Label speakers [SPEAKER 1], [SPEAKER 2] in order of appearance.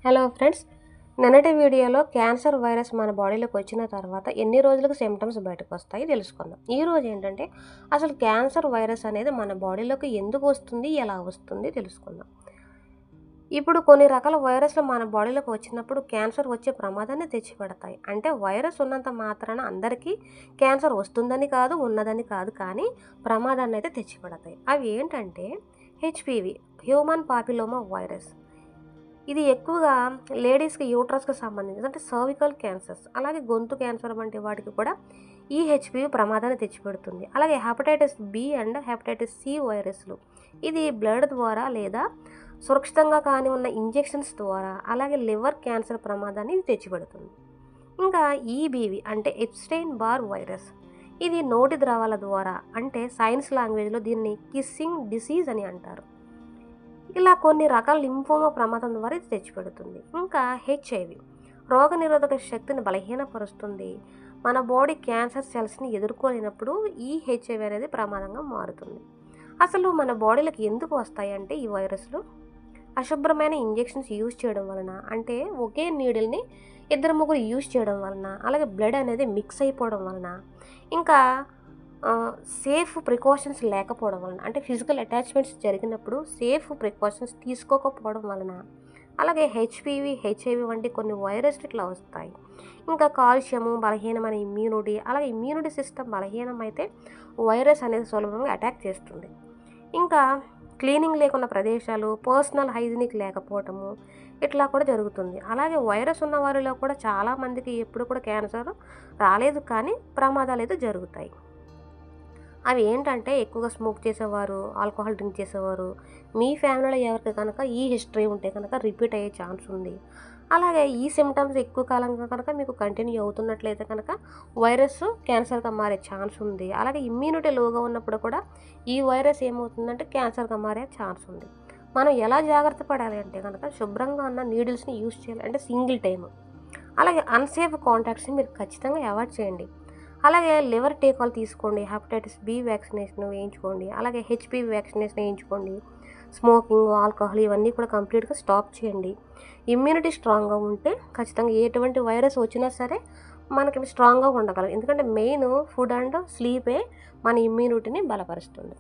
[SPEAKER 1] Hello friends, నిన్నటి వీడియోలో cancer virus మన బాడీలోకి వచ్చిన తర్వాత ఎన్ని రోజులకు సిమ్టమ్స్ బయటకు వస్తాయి తెలుసుకుందాం. ఈరోజు ఏంటంటే అసలు క్యాన్సర్ వైరస్ అనేది మన బాడీలోకి ఎందుకు వస్తుంది, ఎలా వస్తుంది తెలుసుకుందాం. ఇప్పుడు కొన్ని రకాల వైరస్లు మన బాడీలోకి వచ్చినప్పుడు క్యాన్సర్ వచ్చే ప్రమాదాన్ని తెచ్చిపెడతాయి. అంటే వైరస్ ఉన్నంత మాత్రాన అందరికీ క్యాన్సర్ వస్తుందని కాదు, ఉన్నదని కాదు, కానీ ప్రమాదాన్ని అయితే తెచ్చిపెడతాయి. అవి ఏంటంటే హెచ్పివి, హ్యూమన్ పాపిలోమా వైరస్. ఇది ఎక్కువగా లేడీస్కి యూట్రస్కి సంబంధించి అంటే సర్వికల్ క్యాన్సర్స్, అలాగే గొంతు క్యాన్సర్ వంటి వాటికి కూడా ఈ హెచ్పివి ప్రమాదాన్ని తెచ్చిపెడుతుంది. అలాగే hepatitis B and hepatitis C వైరస్లు, ఇది బ్లడ్ ద్వారా లేదా సురక్షితంగా కాని ఉన్న ఇంజెక్షన్స్ ద్వారా, అలాగే లివర్ క్యాన్సర్ ప్రమాదాన్ని ఇది తెచ్చిపెడుతుంది. ఇంకా ఈబీవి అంటే ఎప్స్టైన్ బార్ వైరస్, ఇది నోటి ద్రవాల ద్వారా, అంటే సైన్స్ లాంగ్వేజ్లో దీన్ని కిస్సింగ్ డిసీజ్ అని అంటారు. ఇలా కొన్ని రకాల లింఫోమా ప్రమాదం ద్వారా ఇది తెచ్చిపెడుతుంది. ఇంకా హెచ్ఐవి రోగనిరోధక శక్తిని బలహీనపరుస్తుంది. మన బాడీ క్యాన్సర్ సెల్స్ని ఎదుర్కోలేనప్పుడు ఈ హెచ్ఐవి అనేది ప్రమాదంగా మారుతుంది. అసలు మన బాడీలకు ఎందుకు వస్తాయంటే ఈ వైరస్లు అశుభ్రమైన ఇంజెక్షన్స్ యూజ్ చేయడం వలన, అంటే ఒకే నీడిల్ని ఇద్దరు ముగ్గురు యూజ్ చేయడం వలన, అలాగే బ్లడ్ అనేది మిక్స్ అయిపోవడం వలన, ఇంకా సేఫ్ ప్రికాషన్స్ లేకపోవడం వలన, అంటే ఫిజికల్ అటాచ్మెంట్స్ జరిగినప్పుడు సేఫ్ ప్రికాషన్స్ తీసుకోకపోవడం వలన, అలాగే హెచ్ఐవి వంటి కొన్ని వైరస్లు ఇట్లా వస్తాయి. ఇంకా కాల్షియము, బలహీనమైన ఇమ్యూనిటీ, అలాగే ఇమ్యూనిటీ సిస్టమ్ బలహీనమైతే వైరస్ అనేది సులభంగా అటాక్ చేస్తుంది. ఇంకా క్లీనింగ్ లేకున్న ప్రదేశాలు, పర్సనల్ హైజీనిక్ లేకపోవటము, ఇట్లా కూడా జరుగుతుంది. అలాగే వైరస్ ఉన్న వారిలో కూడా చాలామందికి ఎప్పుడు కూడా క్యాన్సర్ రాలేదు, కానీ ప్రమాదాలు అయితే జరుగుతాయి. అవి ఏంటంటే ఎక్కువగా స్మోక్ చేసేవారు, ఆల్కహాల్ డ్రింక్ చేసేవారు, మీ ఫ్యామిలీలో ఎవరికి కనుక ఈ హిస్టరీ ఉంటే కనుక రిపీట్ అయ్యే ఛాన్స్ ఉంది. అలాగే ఈ సిమ్టమ్స్ ఎక్కువ కాలంగా కనుక మీకు కంటిన్యూ అవుతున్నట్లయితే కనుక వైరస్ క్యాన్సర్గా మారే ఛాన్స్ ఉంది. అలాగే ఇమ్యూనిటీ లోగా ఉన్నప్పుడు కూడా ఈ వైరస్ ఏమవుతుందంటే క్యాన్సర్గా మారే ఛాన్స్ ఉంది. మనం ఎలా జాగ్రత్త పడాలి అంటే కనుక శుభ్రంగా ఉన్న నీడిల్స్ని యూజ్ చేయాలి, అంటే సింగిల్ టైము. అలాగే అన్సేఫ్ కాంటాక్ట్స్ని మీరు ఖచ్చితంగా అవాయిడ్ చేయండి. అలాగే లివర్ టీకాలు తీసుకోండి, హెపటైటిస్ బి వ్యాక్సినేషన్ వేయించుకోండి, అలాగే హెచ్పివి వ్యాక్సినేషన్ వేయించుకోండి. స్మోకింగ్, ఆల్కహాల్ ఇవన్నీ కూడా కంప్లీట్గా స్టాప్ చేయండి. ఇమ్యూనిటీ స్ట్రాంగ్గా ఉంటే ఖచ్చితంగా ఎటువంటి వైరస్ వచ్చినా సరే మనకి స్ట్రాంగ్గా ఉండగలం. ఎందుకంటే మెయిన్ ఫుడ్ అండ్ స్లీపే మన ఇమ్యూనిటీని బలపరుస్తుంది.